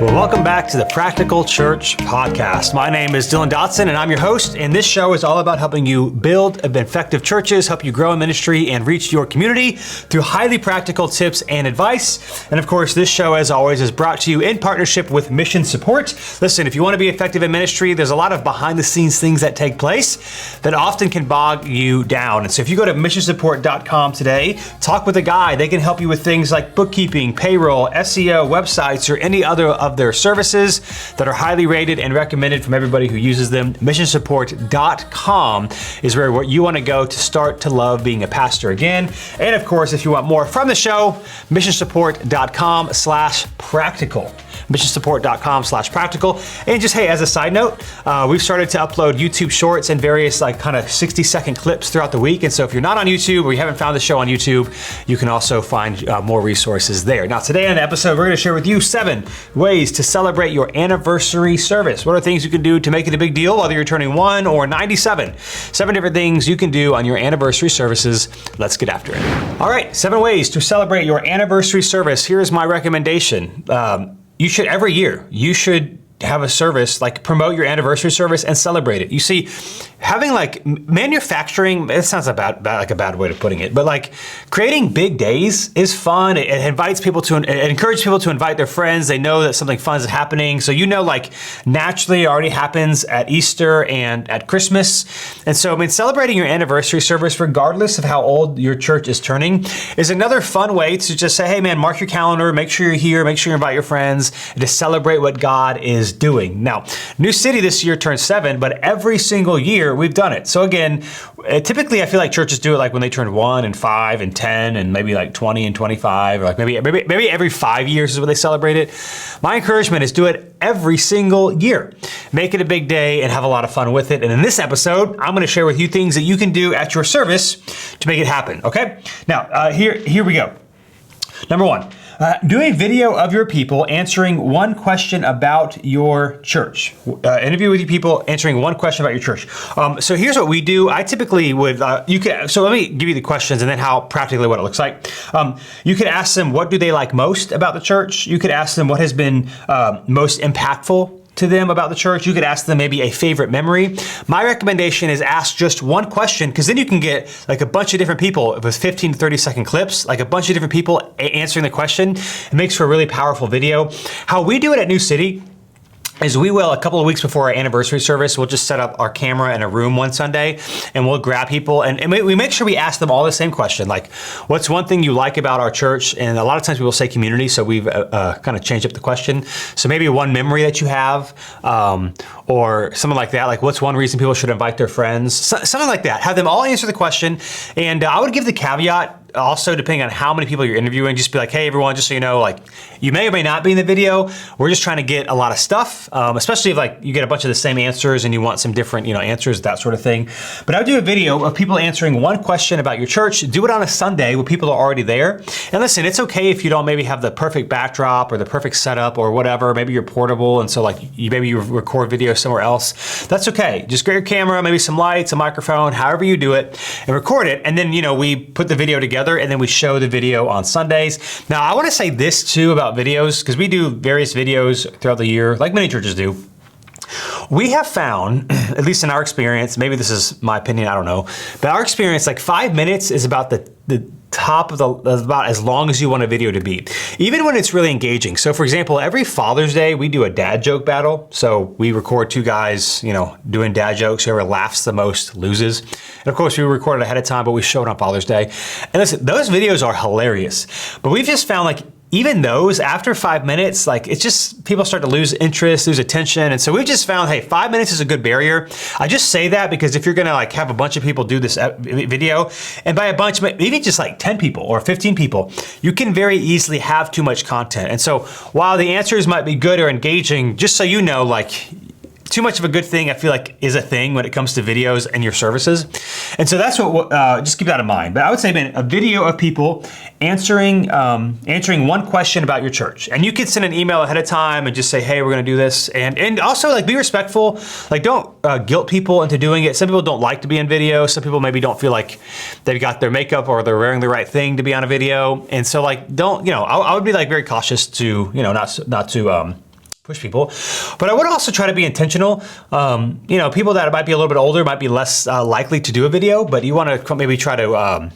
Welcome back to the Practical Church Podcast. My name is Dylan Dotson, and I'm your host. And this show is all about helping you build effective churches, help you grow in ministry, and reach your community through highly practical tips and advice. And of course, this show, as always, is brought to you in partnership with Mission Support. Listen, if you want to be effective in ministry, there's a lot of behind-the-scenes things that take place that often can bog you down. And so if you go to missionsupport.com today, talk with a guy. They can help you with things like bookkeeping, payroll, SEO, websites, or any other of their services that are highly rated and recommended from everybody who uses them. Missionsupport.com is where you want to go to start to love being a pastor again. And of course, if you want more from the show, missionsupport.com/practical. missionsupport.com/practical. And just, hey, as a side note, we've started to upload YouTube shorts and various kind of 60-second clips throughout the week. And so if you're not on YouTube or you haven't found the show on YouTube, you can also find more resources there. Now, today on the episode, we're going to share with you 7 ways to celebrate your anniversary service. What are things you can do to make it a big deal, whether you're turning 1 or 97? 7 different things you can do on your anniversary services. Let's get after it. All right, 7 ways to celebrate your anniversary service. Here's my recommendation. You should, every year, you should have a service, promote your anniversary service and celebrate it. You see, having manufacturing, it sounds like a bad way of putting it, but creating big days is fun. It invites people it encourages people to invite their friends. They know that something fun is happening. So naturally it already happens at Easter and at Christmas. And so, celebrating your anniversary service, regardless of how old your church is turning, is another fun way to just say, hey man, mark your calendar, make sure you're here, make sure you invite your friends, and to celebrate what God is doing. Now, New City this year turned 7, but every single year we've done it. So again, typically I feel like churches do it when they turn 1 and 5 and 10 and maybe 20 and 25, or maybe every 5 years is when they celebrate it. My encouragement is do it every single year. Make it a big day and have a lot of fun with it. And in this episode, I'm going to share with you things that you can do at your service to make it happen. Okay? Now, here we go. Number 1. Do a video of your people answering one question about your church. Interview with your people answering one question about your church. So here's what we do. I typically would, so let me give you the questions and then how practically what it looks like. You could ask them, what do they like most about the church? You could ask them what has been most impactful to them about the church. You could ask them maybe a favorite memory. My recommendation is ask just one question, because then you can get a bunch of different people with 15 to 30 second clips, a bunch of different people answering the question. It makes for a really powerful video. How we do it at New City is we will, a couple of weeks before our anniversary service, we'll just set up our camera in a room one Sunday and we'll grab people and we make sure we ask them all the same question, what's one thing you like about our church? And a lot of times we will say community, so we've kind of changed up the question. So maybe one memory that you have, or something like that, what's one reason people should invite their friends? Something like that. Have them all answer the question. And I would give the caveat, also, depending on how many people you're interviewing, just be hey everyone, just so you know, you may or may not be in the video. We're just trying to get a lot of stuff, especially if you get a bunch of the same answers and you want some different, answers, that sort of thing. But I would do a video of people answering one question about your church. Do it on a Sunday when people are already there. And listen, it's okay if you don't maybe have the perfect backdrop or the perfect setup or whatever. Maybe you're portable, and so maybe you record video somewhere else. That's okay. Just get your camera, maybe some lights, a microphone, however you do it, and record it. And then we put the video together, and then we show the video on Sundays. Now, I want to say this too about videos, because we do various videos throughout the year, like many churches do. We have found, at least in our experience, maybe this is my opinion, I don't know, but our experience, 5 minutes is about the top of about as long as you want a video to be, even when it's really engaging. So for example, every Father's Day, we do a dad joke battle. So we record 2 guys, doing dad jokes. Whoever laughs the most loses. And of course we record it ahead of time, but we show it on Father's Day. And listen, those videos are hilarious, but we've just found even those, after 5 minutes, it's just, people start to lose interest, lose attention. And so we've just found, hey, 5 minutes is a good barrier. I just say that because if you're gonna have a bunch of people do this video, and by a bunch, maybe just 10 people or 15 people, you can very easily have too much content. And so while the answers might be good or engaging, just so you know, too much of a good thing, I feel like, is a thing when it comes to videos and your services. And so that's what, just keep that in mind. But I would say, man, a video of people answering one question about your church. And you could send an email ahead of time and just say, hey, we're gonna do this. And also, like, be respectful. Like, don't guilt people into doing it. Some people don't like to be in video. Some people maybe don't feel like they've got their makeup or they're wearing the right thing to be on a video. And so, like, don't, I would be like very cautious to, not to push people. But I would also try to be intentional. People that might be a little bit older might be less likely to do a video, but you want to maybe try to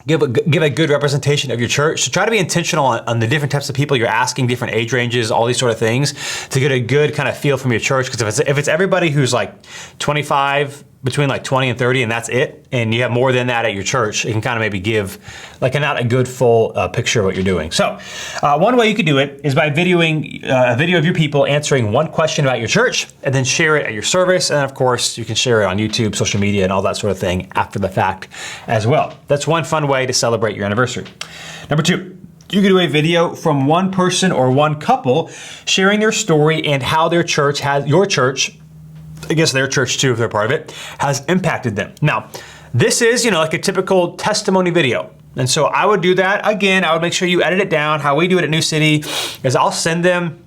give a good representation of your church. So try to be intentional on the different types of people you're asking, different age ranges, all these sort of things, to get a good kind of feel from your church. Because if it's everybody who's like 25, between like 20 and 30, and that's it, and you have more than that at your church, it can kind of maybe give like not a good full picture of what you're doing. So one way you could do it is by videoing a video of your people answering one question about your church, and then share it at your service. And of course, you can share it on YouTube, social media, and all that sort of thing after the fact as well. That's one fun way to celebrate your anniversary. Number 2, you can do a video from one person or one couple sharing their story and how their church your church, I guess their church too, if they're part of it, has impacted them. Now, this is, like a typical testimony video. And so I would do that. Again, I would make sure you edit it down. How we do it at New City is I'll send them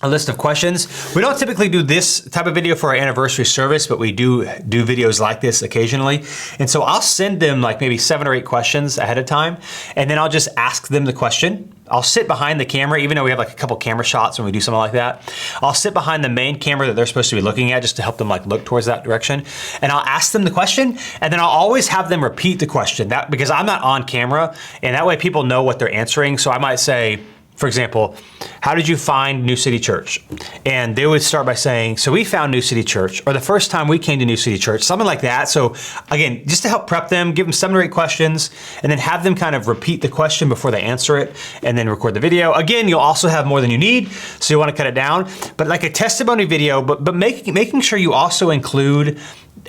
a list of questions. We don't typically do this type of video for our anniversary service, but we do videos like this occasionally. And so I'll send them like maybe 7 or 8 questions ahead of time, and then I'll just ask them the question. I'll sit behind the camera, even though we have like a couple camera shots when we do something like that. I'll sit behind the main camera that they're supposed to be looking at just to help them like look towards that direction. And I'll ask them the question, and then I'll always have them repeat the question, because I'm not on camera, and that way people know what they're answering. So I might say, for example, how did you find New City Church? And they would start by saying, so we found New City Church, or the first time we came to New City Church, something like that. So again, just to help prep them, give them 7 or 8 questions, and then have them kind of repeat the question before they answer it, and then record the video. Again, you'll also have more than you need, so you want to cut it down. But like a testimony video, but making sure you also include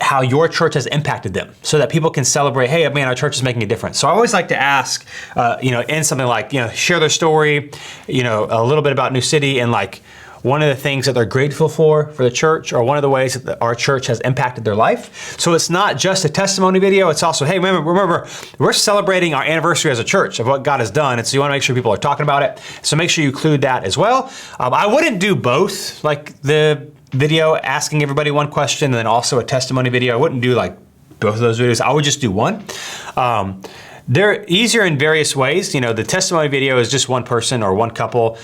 how your church has impacted them, so that people can celebrate, hey, man, our church is making a difference. So I always like to ask, in something like, share their story, a little bit about New City, and like one of the things that they're grateful for the church, or one of the ways that our church has impacted their life. So it's not just a testimony video, it's also, hey, remember, we're celebrating our anniversary as a church of what God has done, and so you want to make sure people are talking about it. So make sure you include that as well. I wouldn't do both, like the video asking everybody one question and then also a testimony video. I wouldn't do like both of those videos. I would just do one. They're easier in various ways. The testimony video is just one person or one couple.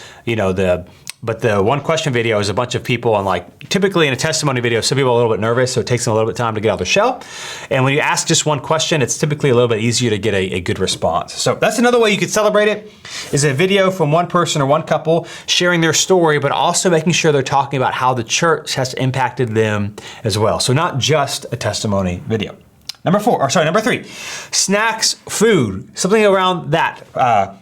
But the one question video is a bunch of people, and like typically in a testimony video, some people are a little bit nervous, so it takes them a little bit of time to get out of their shell. And when you ask just one question, it's typically a little bit easier to get a good response. So that's another way you could celebrate it, is a video from one person or one couple sharing their story, but also making sure they're talking about how the church has impacted them as well. So not just a testimony video. Number 3, snacks, food, something around that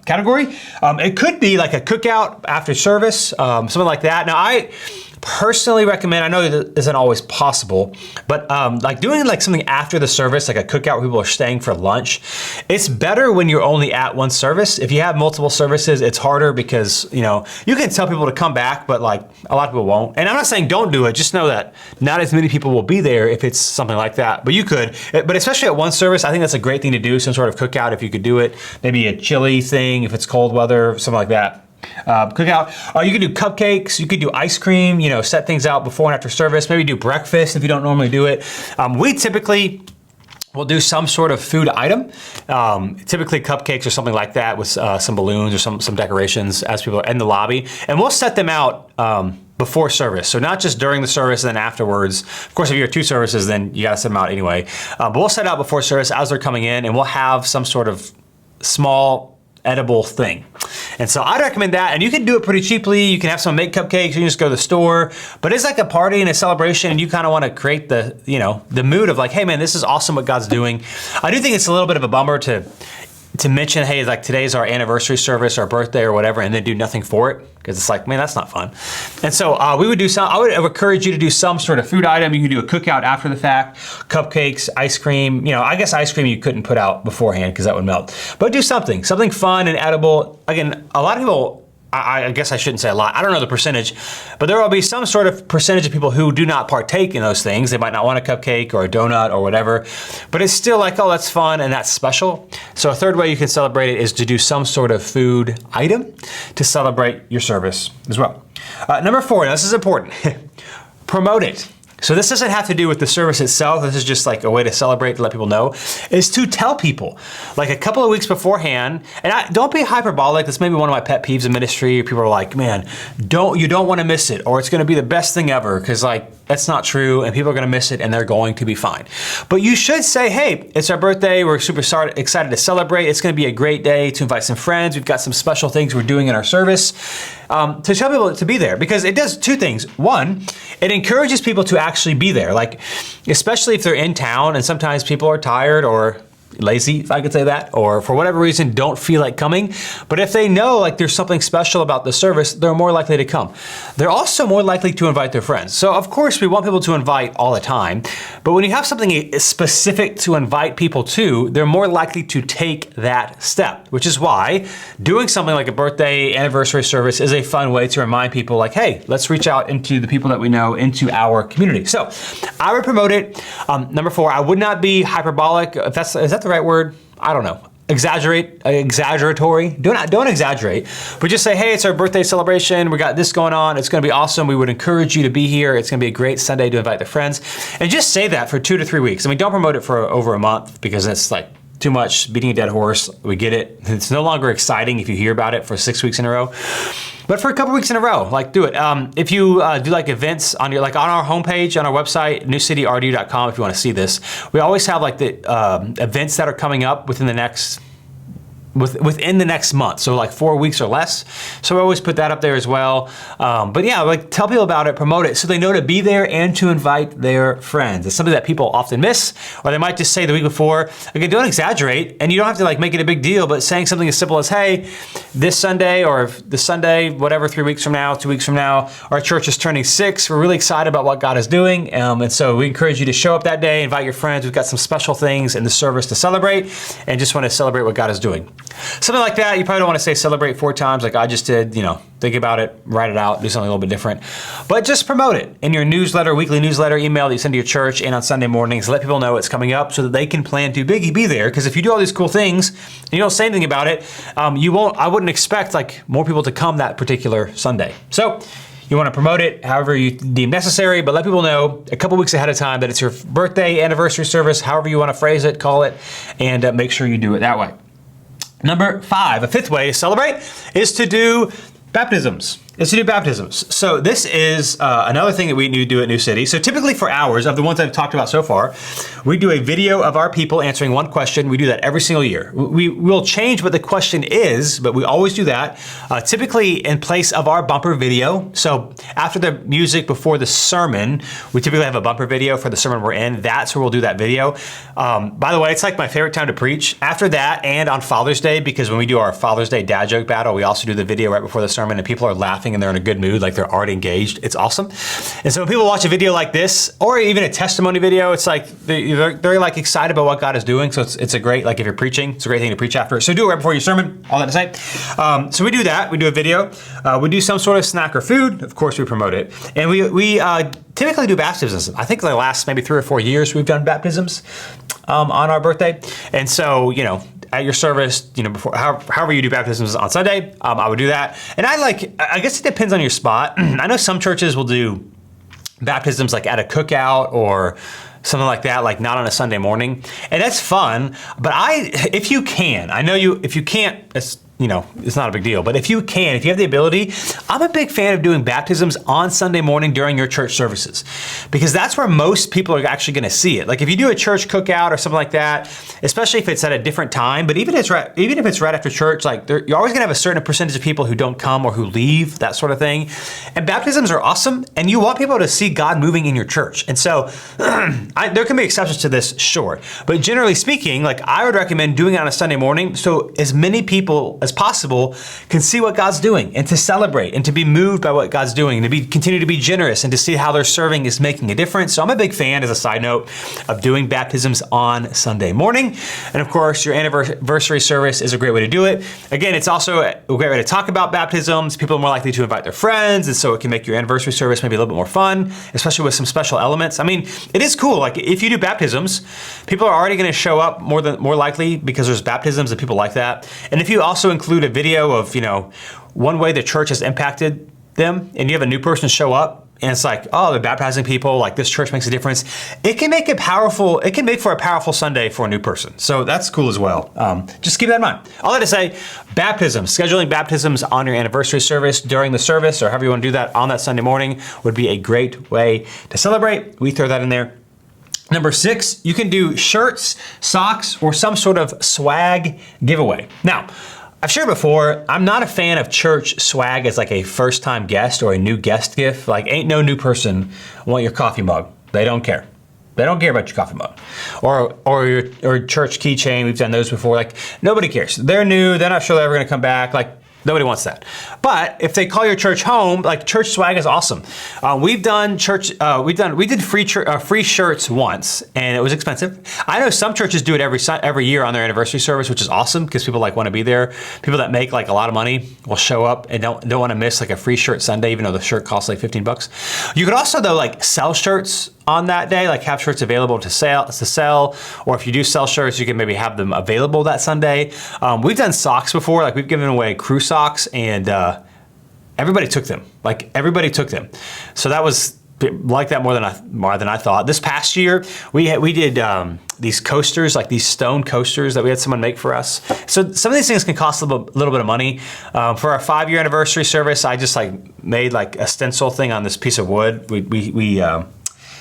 category. It could be like a cookout after service, something like that. Now, I personally recommend, I know that isn't always possible, but like doing like something after the service, like a cookout where people are staying for lunch, it's better when you're only at one service. If you have multiple services, it's harder because, you can tell people to come back, but like a lot of people won't. And I'm not saying don't do it, just know that not as many people will be there if it's something like that, but you could. But especially at one service, I think that's a great thing to do, some sort of cookout if you could do it. Maybe a chili thing if it's cold weather, something like that. Cookout. You could do cupcakes, you could do ice cream, set things out before and after service, maybe do breakfast if you don't normally do it. We typically will do some sort of food item, typically cupcakes or something like that with some balloons or some decorations as people are in the lobby. And we'll set them out before service. So not just during the service and then afterwards. Of course, if you have 2 services, then you gotta set them out anyway. But we'll set out before service as they're coming in, and we'll have some sort of small edible thing. And so I'd recommend that, and you can do it pretty cheaply. You can have someone make cupcakes, you can just go to the store, but it's like a party and a celebration, and you kind of want to create the, the mood of like, hey man, this is awesome what God's doing. I do think it's a little bit of a bummer to mention, hey, like today's our anniversary service, our birthday or whatever, and then do nothing for it, because it's like, man, that's not fun. And so we would do I would encourage you to do some sort of food item. You can do a cookout after the fact, cupcakes, ice cream. I guess ice cream you couldn't put out beforehand because that would melt. But do something fun and edible. Again, a lot of people, I guess I shouldn't say a lot. I don't know the percentage, but there will be some sort of percentage of people who do not partake in those things. They might not want a cupcake or a donut or whatever, but it's still like, oh, that's fun and that's special. So a third way you can celebrate it is to do some sort of food item to celebrate your service as well. Number 4, now this is important, promote it. So this doesn't have to do with the service itself. This is just like a way to celebrate, to let people know, is to tell people like a couple of weeks beforehand. And don't be hyperbolic. This may be one of my pet peeves in ministry. People are like, man, you don't want to miss it, or it's going to be the best thing ever, because like that's not true, and people are going to miss it, and they're going to be fine. But you should say, hey, it's our birthday. We're super excited to celebrate. It's going to be a great day to invite some friends. We've got some special things we're doing in our service, to tell people to be there, because it does 2 things. One, it encourages people to actually be there, like especially if they're in town, and sometimes people are tired or lazy, if I could say that, or for whatever reason don't feel like coming. But if they know like there's something special about the service, they're more likely to come. They're also more likely to invite their friends. So of course we want people to invite all the time, but when you have something specific to invite people to, they're more likely to take that step, which is why doing something like a birthday anniversary service is a fun way to remind people like, hey, let's reach out into the people that we know, into our community. So I would promote it. Number 4, I would not be hyperbolic. Is that the right word? I don't know. Exaggeratory. Don't exaggerate, but just say, hey, it's our birthday celebration. We got this going on. It's going to be awesome. We would encourage you to be here. It's going to be a great Sunday to invite the friends. And just say that for 2 to 3 weeks. I mean, don't promote it for over a month, because that's like too much, beating a dead horse. We get it. It's no longer exciting if you hear about it for 6 weeks in a row. But for a couple weeks in a row, like do it. If you do like events on your, like on our homepage, on our website, newcityrdu.com, if you want to see this, we always have like the events that are coming up within the next month, so like 4 weeks or less. So we always put that up there as well. But yeah, like tell people about it, promote it, so they know to be there and to invite their friends. It's something that people often miss, or they might just say the week before. Again, don't exaggerate, and you don't have to like make it a big deal, but saying something as simple as, hey, this Sunday or this Sunday, whatever, 3 weeks from now, 2 weeks from now, our church is turning 6. We're really excited about what God is doing. And so we encourage you to show up that day, invite your friends. We've got some special things in the service to celebrate, and just want to celebrate what God is doing. Something like that. You probably don't want to say celebrate 4 times like I just did. You know, think about it, write it out, do something a little bit different. But just promote it in your newsletter, weekly newsletter, email that you send to your church, and on Sunday mornings. Let people know it's coming up so that they can plan to be there. Because if you do all these cool things and you don't say anything about it, I wouldn't expect like more people to come that particular Sunday. So you want to promote it however you deem necessary, but let people know a couple weeks ahead of time that it's your birthday, anniversary service, however you want to phrase it, call it, and make sure you do it that way. Number 5, a 5th way to celebrate is to do baptisms. So this is another thing that we do at New City. So typically for ours, of the ones I've talked about so far, we do a video of our people answering one question. We do that every single year. We will change what the question is, but we always do that, typically in place of our bumper video. So after the music, before the sermon, we typically have a bumper video for the sermon we're in. That's where we'll do that video. By the way, it's like my favorite time to preach. After that, and on Father's Day, because when we do our Father's Day dad joke battle, we also do the video right before the sermon, and people are laughing and they're in a good mood, like they're already engaged. It's awesome. And so when people watch a video like this, or even a testimony video, it's like they're like excited about what God is doing. So it's a great, like if you're preaching, it's a great thing to preach after. So do it right before your sermon, all that to say. So we do that. We do a video. We do some sort of snack or food. Of course, we promote it. And we typically do baptisms. I think the last maybe 3 or 4 years we've done baptisms on our birthday. And so, you know, at your service, you know, before however you do baptisms on Sunday, I would do that. And I guess it depends on your spot. I know some churches will do baptisms like at a cookout or something like that, like not on a Sunday morning. And that's fun, but if you can, if you can't, it's not a big deal, but if you have the ability, I'm a big fan of doing baptisms on Sunday morning during your church services, because that's where most people are actually gonna see it. Like if you do a church cookout or something like that, especially if it's at a different time, but even if it's right after church, like you're always gonna have a certain percentage of people who don't come or who leave, that sort of thing. And baptisms are awesome, and you want people to see God moving in your church. And so there can be exceptions to this, sure, but generally speaking, like I would recommend doing it on a Sunday morning, so as many people as possible can see what God's doing and to celebrate and to be moved by what God's doing and to continue to be generous and to see how their serving is making a difference. So I'm a big fan, as a side note, of doing baptisms on Sunday morning. And of course, your anniversary service is a great way to do it. Again, it's also a great way to talk about baptisms. People are more likely to invite their friends, and so it can make your anniversary service maybe a little bit more fun, especially with some special elements. I mean, it is cool. Like if you do baptisms, people are already going to show up more likely because there's baptisms and people like that. And if you also include a video of, one way the church has impacted them, and you have a new person show up, and it's like, oh, they're baptizing people, like this church makes a difference. It can make for a powerful Sunday for a new person. So that's cool as well. Just keep that in mind. All that to say, baptisms, scheduling baptisms on your anniversary service during the service, or however you want to do that on that Sunday morning, would be a great way to celebrate. We throw that in there. Number 6, you can do shirts, socks, or some sort of swag giveaway. Now, I've shared before, I'm not a fan of church swag as like a first-time guest or a new guest gift. Like, ain't no new person want your coffee mug. They don't care. They don't care about your coffee mug. Or your church keychain. We've done those before. Like, nobody cares. They're new. They're not sure they're ever going to come back. Like, nobody wants that. But if they call your church home, like church swag is awesome. We did free shirts once, and it was expensive. I know some churches do it every year on their anniversary service, which is awesome because people like want to be there. People that make like a lot of money will show up and don't want to miss like a free shirt Sunday, even though the shirt costs like $15. You could also though like sell shirts on that day, like have shirts available to sell, or if you do sell shirts, you can maybe have them available that Sunday. We've done socks before, like we've given away crew socks, and everybody took them. Like everybody took them. So that was like that more than I thought. This past year, we did these coasters, like these stone coasters that we had someone make for us. So some of these things can cost a little bit of money. For our 5-year anniversary service, I just like made like a stencil thing on this piece of wood. We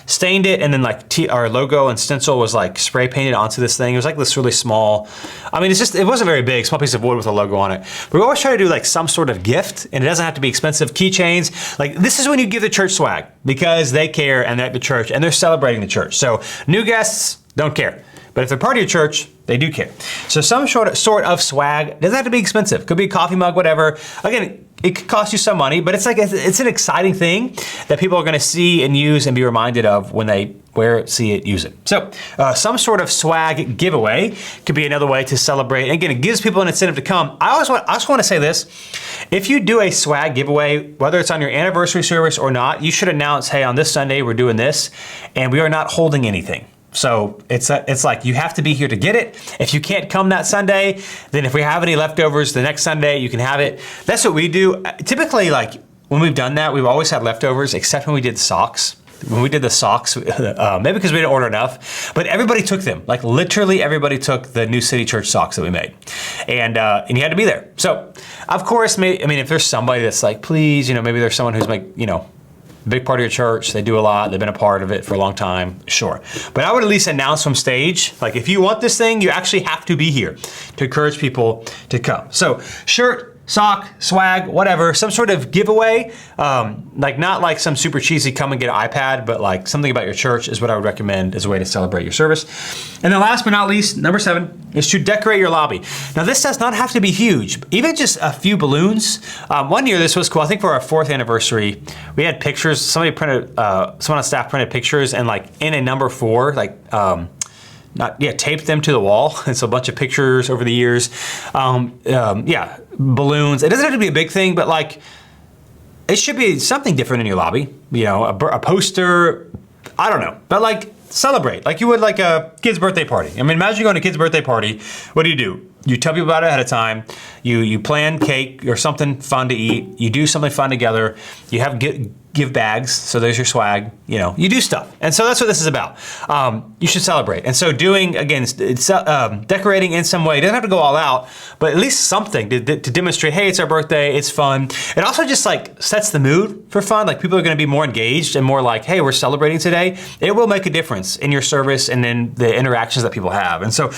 stained it, and then like our logo and stencil was like spray painted onto this thing. It was like this really small, I mean, it wasn't very big, small piece of wood with a logo on it. But we always try to do like some sort of gift, and it doesn't have to be expensive. Keychains, like this is when you give the church swag because they care and they're at the church and they're celebrating the church. So new guests don't care. But if they're part of your church, they do care. So some sort of swag doesn't have to be expensive. Could be a coffee mug, whatever. Again, it could cost you some money, but it's an exciting thing that people are going to see and use and be reminded of when they wear it, see it, use it. So some sort of swag giveaway could be another way to celebrate. And again, it gives people an incentive to come. I just want to say this. If you do a swag giveaway, whether it's on your anniversary service or not, you should announce, hey, on this Sunday, we're doing this, and we are not holding anything. So it's like you have to be here to get it. If you can't come that Sunday, then if we have any leftovers the next Sunday, you can have it. That's what we do. Typically, like when we've done that, we've always had leftovers, except when we did socks. When we did the socks, maybe because we didn't order enough, but everybody took them. Like literally everybody took the New City Church socks that we made. And you had to be there. So of course, if there's somebody that's like, please, maybe there's someone who's like, big part of your church, they do a lot, they've been a part of it for a long time, sure. But I would at least announce from stage, like if you want this thing, you actually have to be here to encourage people to come. So shirt, sock, swag, whatever, some sort of giveaway, like not like some super cheesy come and get an iPad, but like something about your church is what I would recommend as a way to celebrate your service. And then last but not least, number 7 is to decorate your lobby. Now this does not have to be huge, even just a few balloons. One year this was cool, I think for our 4th anniversary, we had pictures, someone on staff printed pictures and like in a number 4, like, taped them to the wall. And so a bunch of pictures over the years. Balloons. It doesn't have to be a big thing, but like, it should be something different in your lobby. A poster, I don't know. But like, celebrate. Like you would like a kid's birthday party. I mean, imagine going to a kid's birthday party. What do? You tell people about it ahead of time. You plan cake or something fun to eat. You do something fun together. You have give bags, so there's your swag. You do stuff. And so that's what this is about. You should celebrate. And so doing, again, decorating in some way, it doesn't have to go all out, but at least something to demonstrate, hey, it's our birthday, it's fun. It also just like sets the mood for fun. Like people are gonna be more engaged and more like, hey, we're celebrating today. It will make a difference in your service and in the interactions that people have. And so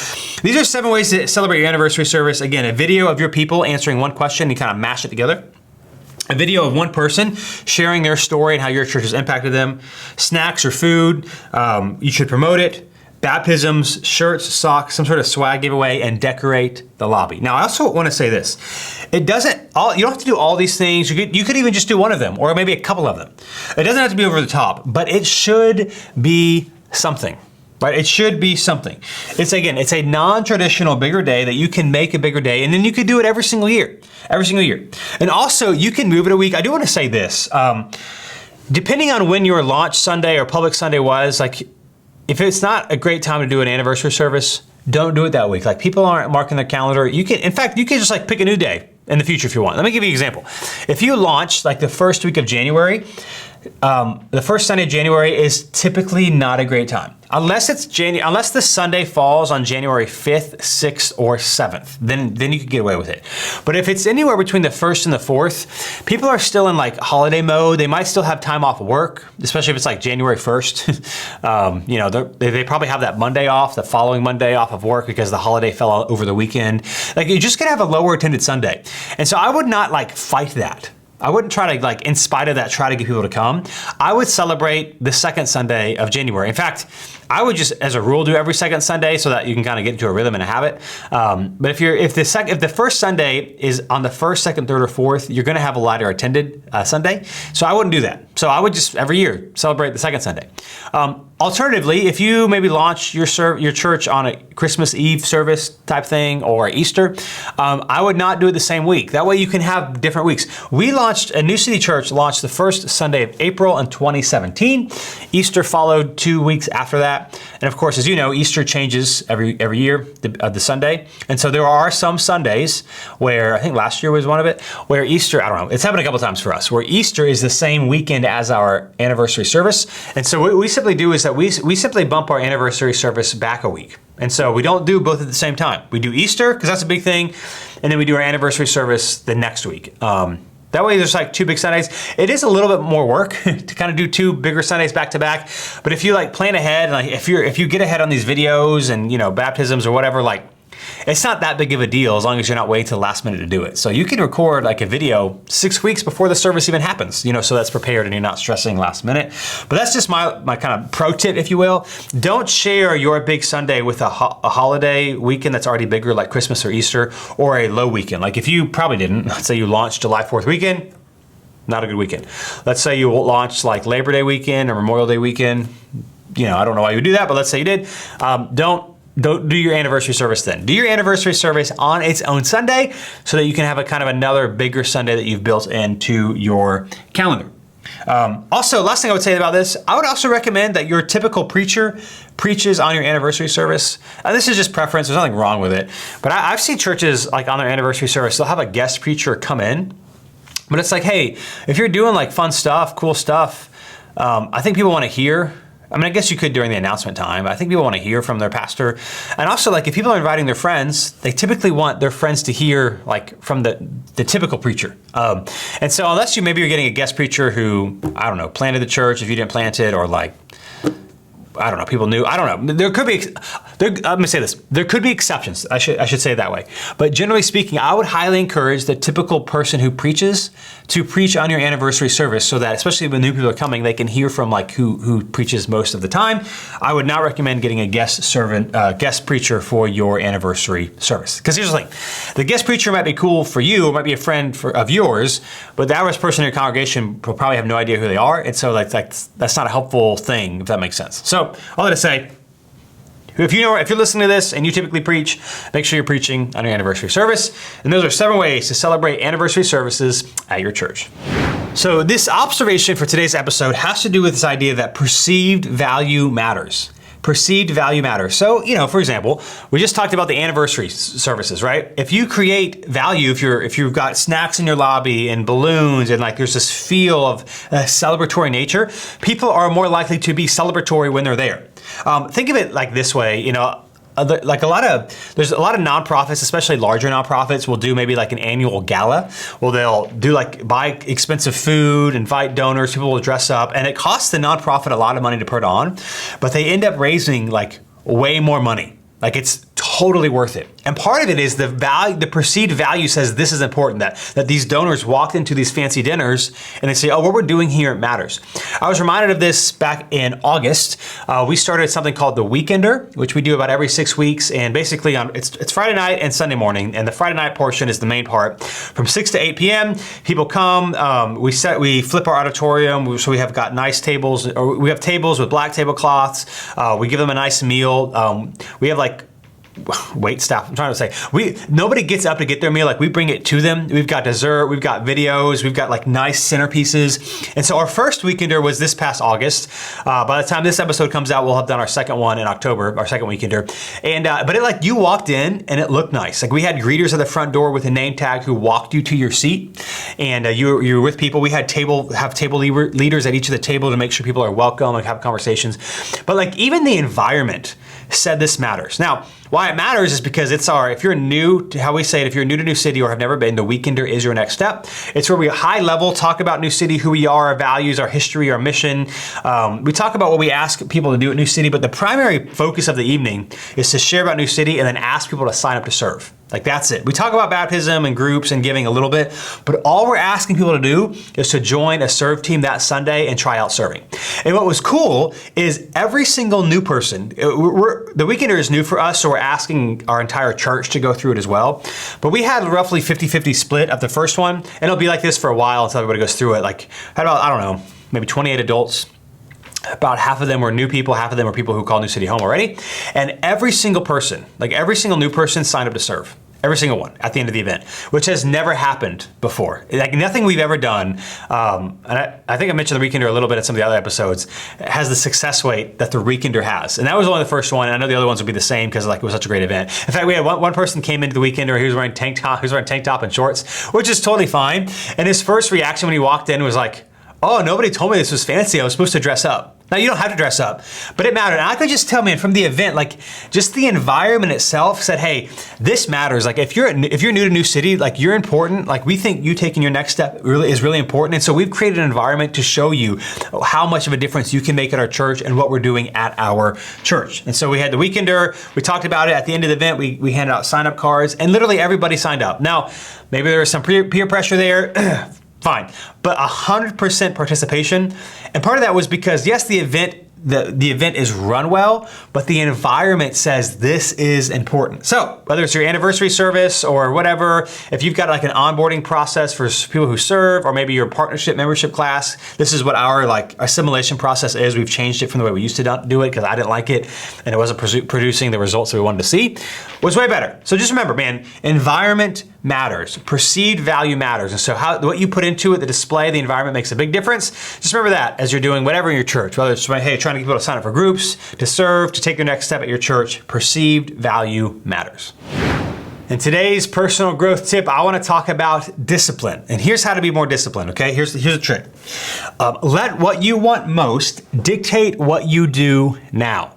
these are 7 ways to celebrate your anniversary service. Again, a video of your people answering one question, you kind of mash it together. A video of one person sharing their story and how your church has impacted them. Snacks or food, you should promote it. baptisms, shirts, socks, some sort of swag giveaway, and decorate the lobby. Now, I also want to say this. You don't have to do all these things. You could even just do one of them, or maybe a couple of them. It doesn't have to be over the top, but it should be something. Right? It should be something. It's a non-traditional bigger day that you can make a bigger day, and then you could do it every single year. And also, you can move it a week. I do want to say this. Depending on when your launch Sunday or public Sunday was, like, if it's not a great time to do an anniversary service, don't do it that week. Like, people aren't marking their calendar. In fact, you can just like pick a new day in the future if you want. Let me give you an example. If you launch like the first week of January, the first Sunday of January is typically not a great time. Unless the Sunday falls on January 5th, 6th, or 7th, then you can get away with it. But if it's anywhere between the 1st and the 4th, people are still in like holiday mode. They might still have time off of work, especially if it's like January 1st. They probably have that Monday off, the following Monday off of work because the holiday fell over the weekend. Like, you're just gonna have a lower attended Sunday. And so I would not like fight that. I wouldn't try to, like, in spite of that, try to get people to come. I would celebrate the second Sunday of January. In fact, I would just, as a rule, do every second Sunday so that you can kind of get into a rhythm and a habit. But if the first Sunday is on the 1st, 2nd, 3rd, or 4th, you're gonna have a lighter attended Sunday. So I wouldn't do that. So I would just, every year, celebrate the second Sunday. Alternatively, if you maybe launch your church on a Christmas Eve service type thing or Easter, I would not do it the same week. That way you can have different weeks. A New City Church launched the first Sunday of April in 2017. Easter followed 2 weeks after that. And of course, as you know, Easter changes every year, the Sunday. And so there are some Sundays where, I think last year was one of it, where Easter, I don't know, it's happened a couple times for us, where Easter is the same weekend as our anniversary service. And so what we simply do is that we simply bump our anniversary service back a week. And so we don't do both at the same time. We do Easter, because that's a big thing, and then we do our anniversary service the next week. That way there's like 2 big Sundays. It is a little bit more work to kind of do 2 bigger Sundays back to back. But if you like plan ahead, like if you get ahead on these videos and baptisms or whatever, like it's not that big of a deal as long as you're not waiting till the last minute to do it. So you can record like a video 6 weeks before the service even happens, so that's prepared and you're not stressing last minute. But that's just my kind of pro tip, if you will. Don't share your big Sunday with a holiday weekend that's already bigger, like Christmas or Easter, or a low weekend. Like if you probably didn't, let's say you launched July 4th weekend, not a good weekend. Let's say you launched like Labor Day weekend or Memorial Day weekend. I don't know why you would do that, but let's say you did. Don't do your anniversary service then. Do your anniversary service on its own Sunday so that you can have a kind of another bigger Sunday that you've built into your calendar. Also, last thing I would say about this, I would also recommend that your typical preacher preaches on your anniversary service. This is just preference, there's nothing wrong with it. But I've seen churches like on their anniversary service, they'll have a guest preacher come in. But it's like, hey, if you're doing like fun stuff, cool stuff, I think people want to hear. I guess you could during the announcement time. I think people want to hear from their pastor. And also, like, if people are inviting their friends, they typically want their friends to hear, like, from the typical preacher. And so unless you're getting a guest preacher who, I don't know, planted the church if you didn't plant it, or like, I don't know, people knew, I don't know. There could be, I'm gonna say this, there could be exceptions, I should say it that way. But generally speaking, I would highly encourage the typical person who preaches to preach on your anniversary service so that, especially when new people are coming, they can hear from like who preaches most of the time. I would not recommend getting a guest preacher for your anniversary service. Because here's the thing, the guest preacher might be cool for you, or might be a friend of yours, but the average person in your congregation will probably have no idea who they are. And so that's not a helpful thing, if that makes sense. So all that to say, if you're listening to this and you typically preach, make sure you're preaching on your anniversary service. And those are 7 ways to celebrate anniversary services at your church. So this observation for today's episode has to do with this idea that perceived value matters. Perceived value matters. So, for example, we just talked about the anniversary services, right? If you create value, if you've got snacks in your lobby and balloons and like there's this feel of celebratory nature, people are more likely to be celebratory when they're there. Think of it like this way, there's a lot of nonprofits, especially larger nonprofits, will do maybe like an annual gala. Well, they'll do buy expensive food, invite donors, people will dress up, and it costs the nonprofit a lot of money to put on, but they end up raising like way more money. Like it's totally worth it. And part of it is the value, the perceived value says this is important, that these donors walked into these fancy dinners and they say, oh, what we're doing here matters. I was reminded of this back in August. We started something called the Weekender, which we do about every 6 weeks. And basically it's Friday night and Sunday morning. And the Friday night portion is the main part. From 6 to 8 p.m., people come, we flip our auditorium. So we have got nice tables, or we have tables with black tablecloths. We give them a nice meal. We have like wait staff, I'm trying to say, nobody gets up to get their meal, like we bring it to them. We've got dessert, we've got videos, we've got like nice centerpieces. And so our first Weekender was this past August. By the time this episode comes out, we'll have done our second one in October, our second Weekender. And but it, like, you walked in and it looked nice. Like we had greeters at the front door with a name tag who walked you to your seat, and you were with people. We had table leaders at each of the table to make sure people are welcome and have conversations. But like even the environment said this matters. Now, why it matters is because it's if you're new to, how we say it, if you're new to New City or have never been, the Weekender is your next step. It's where we high level talk about New City, who we are, our values, our history, our mission. We talk about what we ask people to do at New City, but the primary focus of the evening is to share about New City and then ask people to sign up to serve. Like that's it. We talk about baptism and groups and giving a little bit, but all we're asking people to do is to join a serve team that Sunday and try out serving. And what was cool is every single new person, the Weekender is new for us, so we're asking our entire church to go through it as well. But we had roughly 50-50 split of the first one, and it'll be like this for a while until everybody goes through it. Like had about, I don't know, maybe 28 adults. About half of them were new people, half of them were people who call New City home already. And every single person, like every single new person signed up to serve. Every single one at the end of the event, which has never happened before. Like nothing we've ever done, and I think I mentioned the Weekender a little bit at some of the other episodes, has the success rate that the Weekender has. And that was only the first one. And I know the other ones would be the same because like it was such a great event. In fact, we had one person came into the Weekender, he was wearing tank top and shorts, which is totally fine. And his first reaction when he walked in was like, oh, nobody told me this was fancy. I was supposed to dress up. Now, you don't have to dress up, but it mattered. And I could just tell, man, from the event, like just the environment itself said, hey, this matters. Like if you're new to New City, like you're important. Like we think you taking your next step is really important. And so we've created an environment to show you how much of a difference you can make at our church and what we're doing at our church. And so we had the Weekender, we talked about it at the end of the event, we handed out sign-up cards and literally everybody signed up. Now, maybe there was some peer pressure there. Fine, but 100% participation. And part of that was because, yes, the event is run well, but the environment says this is important. So whether it's your anniversary service or whatever, if you've got like an onboarding process for people who serve, or maybe your partnership membership class, this is what our like assimilation process is. We've changed it from the way we used to do it because I didn't like it and it wasn't producing the results that we wanted to see. It was way better. So just remember, man, environment matters. Perceived value matters. And so what you put into it, the display, the environment makes a big difference. Just remember that as you're doing whatever in your church, whether it's, hey, trying to get people to sign up for groups, to serve, to take your next step at your church, perceived value matters. In today's personal growth tip, I want to talk about discipline. And here's how to be more disciplined, okay? Here's a trick. Let what you want most dictate what you do now.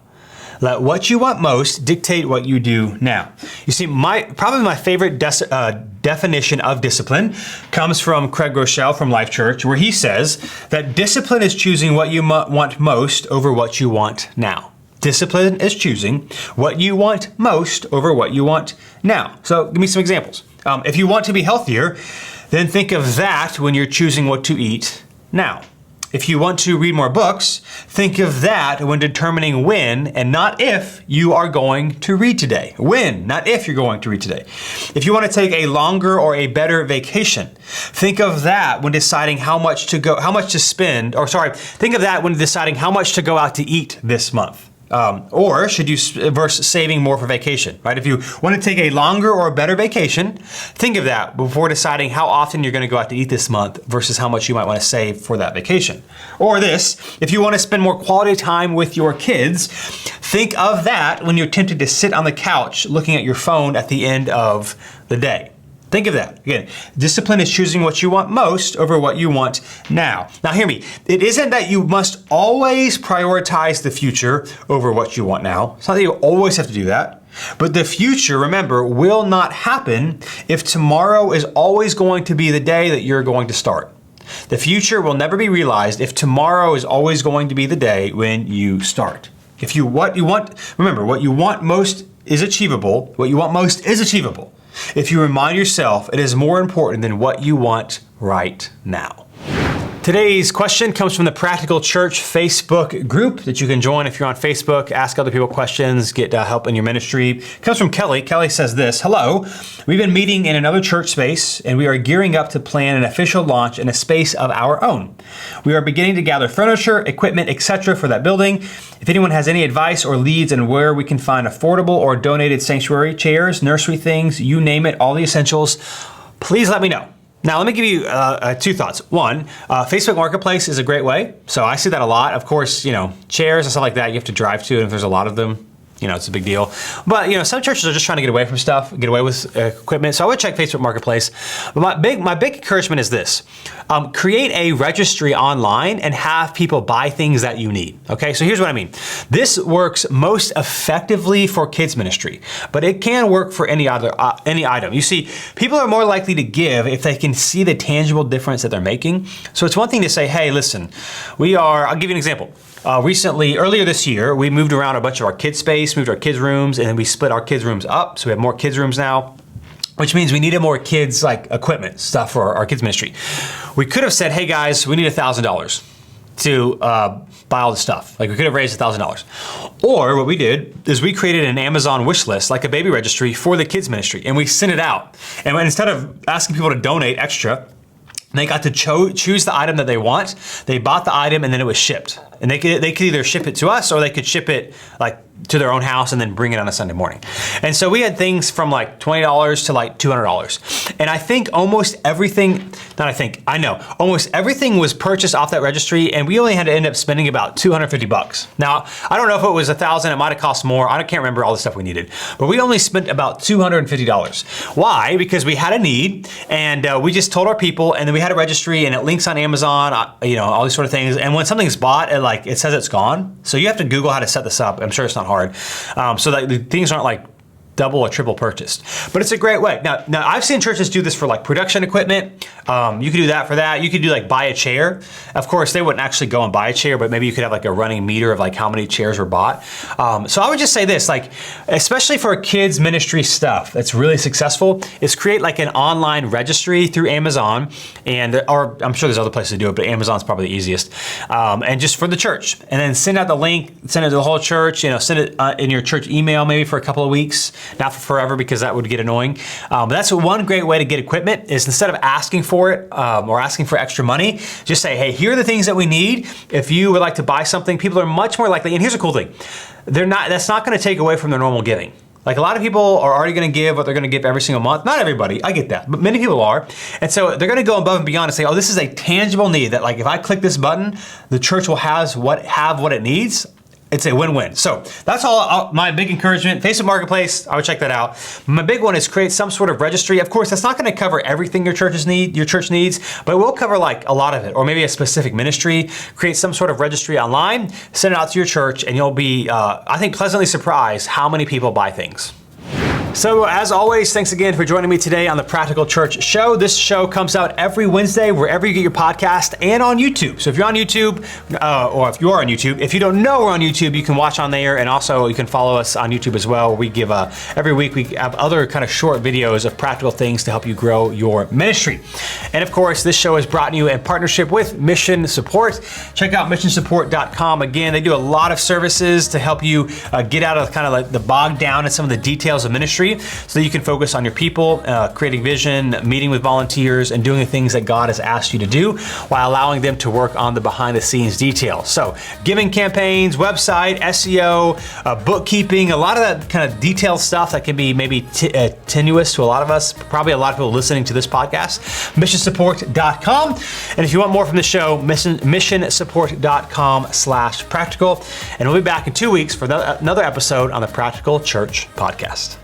Let what you want most dictate what you do now. You see, probably my favorite definition of discipline comes from Craig Groeschel from Life Church, where he says that discipline is choosing what you want most over what you want now. Discipline is choosing what you want most over what you want now. So give me some examples. If you want to be healthier, then think of that when you're choosing what to eat now. If you want to read more books, think of that when determining when and not if you are going to read today. When, not if you're going to read today. If you want to take a longer or a better vacation, think of that when deciding think of that when deciding how much to go out to eat this month. Or should you versus saving more for vacation, right? If you want to take a longer or a better vacation, think of that before deciding how often you're going to go out to eat this month versus how much you might want to save for that vacation. Or this, if you want to spend more quality time with your kids, think of that when you're tempted to sit on the couch looking at your phone at the end of the day. Think of that. Again, discipline is choosing what you want most over what you want now. Now hear me, it isn't that you must always prioritize the future over what you want now. It's not that you always have to do that. But the future, remember, will not happen if tomorrow is always going to be the day that you're going to start. The future will never be realized if tomorrow is always going to be the day when you start. Remember, what you want most is achievable, what you want most is achievable. If you remind yourself it is more important than what you want right now. Today's question comes from the Practical Church Facebook group that you can join if you're on Facebook. Ask other people questions, get help in your ministry. It comes from Kelly. Kelly says this: hello, we've been meeting in another church space and we are gearing up to plan an official launch in a space of our own. We are beginning to gather furniture, equipment, etc. for that building. If anyone has any advice or leads on where we can find affordable or donated sanctuary, chairs, nursery things, you name it, all the essentials, please let me know. Now, let me give you two thoughts. One, Facebook Marketplace is a great way. So I see that a lot. Of course, chairs and stuff like that, you have to drive to, and if there's a lot of them, it's a big deal. But, some churches are just trying to get away from stuff, get away with equipment. So I would check Facebook Marketplace. But my big encouragement is this. Create a registry online and have people buy things that you need. Okay, so here's what I mean. This works most effectively for kids ministry, but it can work for any item. You see, people are more likely to give if they can see the tangible difference that they're making. So it's one thing to say, hey, listen, I'll give you an example. Earlier this year, we moved around a bunch of our kids' space, moved our kids' rooms, and then we split our kids' rooms up. So we have more kids' rooms now, which means we needed more kids' equipment, stuff for our kids' ministry. We could have said, hey guys, we need $1,000 to buy all the stuff. We could have raised $1,000. Or what we did is we created an Amazon wish list, like a baby registry for the kids' ministry, and we sent it out. And instead of asking people to donate extra, they got to choose the item that they want. They bought the item and then it was shipped. And they could either ship it to us or they could ship it to their own house and then bring it on a Sunday morning. And so we had things from $20 to $200. And I think almost everything was purchased off that registry, and we only had to end up spending about $250. Now, I don't know if it was $1,000, it might've cost more. I can't remember all the stuff we needed, but we only spent about $250. Why? Because we had a need and we just told our people, and then we had a registry and it links on Amazon, all these sort of things. And when something's bought, it says it's gone. So you have to Google how to set this up. I'm sure it's not hard. So that the things aren't double or triple purchased. But it's a great way. Now I've seen churches do this for production equipment. You could do that for that. You could do buy a chair. Of course, they wouldn't actually go and buy a chair, but maybe you could have a running meter of how many chairs were bought. So I would just say this, especially for kids ministry stuff that's really successful, is create an online registry through Amazon, or I'm sure there's other places to do it, but Amazon's probably the easiest. And just for the church, and then send out the link, send it to the whole church, send it in your church email maybe for a couple of weeks. Not for forever, because that would get annoying. But that's one great way to get equipment, is instead of asking for it or asking for extra money, just say, hey, here are the things that we need. If you would like to buy something, people are much more likely, and here's a cool thing, that's not gonna take away from their normal giving. A lot of people are already gonna give what they're gonna give every single month. Not everybody, I get that, but many people are. And so they're gonna go above and beyond and say, oh, this is a tangible need that if I click this button, the church will have what it needs. It's a win-win. So that's all my big encouragement. Facebook Marketplace, I would check that out. My big one is create some sort of registry. Of course, that's not gonna cover everything your church needs, but it will cover a lot of it, or maybe a specific ministry. Create some sort of registry online, send it out to your church, and you'll be, I think, pleasantly surprised how many people buy things. So as always, thanks again for joining me today on the Practical Church Show. This show comes out every Wednesday wherever you get your podcast and on YouTube. So if you're on YouTube, or if you are on YouTube, if you don't know we're on YouTube, you can watch on there, and also you can follow us on YouTube as well. We give every week we have other kind of short videos of practical things to help you grow your ministry. And of course, this show is brought to you in partnership with Mission Support. Check out missionsupport.com. Again, they do a lot of services to help you get out of the bogged down in some of the details of ministry, so that you can focus on your people, creating vision, meeting with volunteers, and doing the things that God has asked you to do, while allowing them to work on the behind the scenes details. So giving campaigns, website, SEO, bookkeeping, a lot of that kind of detailed stuff that can be maybe tenuous to a lot of us, probably a lot of people listening to this podcast. Missionsupport.com. And if you want more from the show, missionsupport.com/practical. And we'll be back in 2 weeks for another episode on the Practical Church Podcast.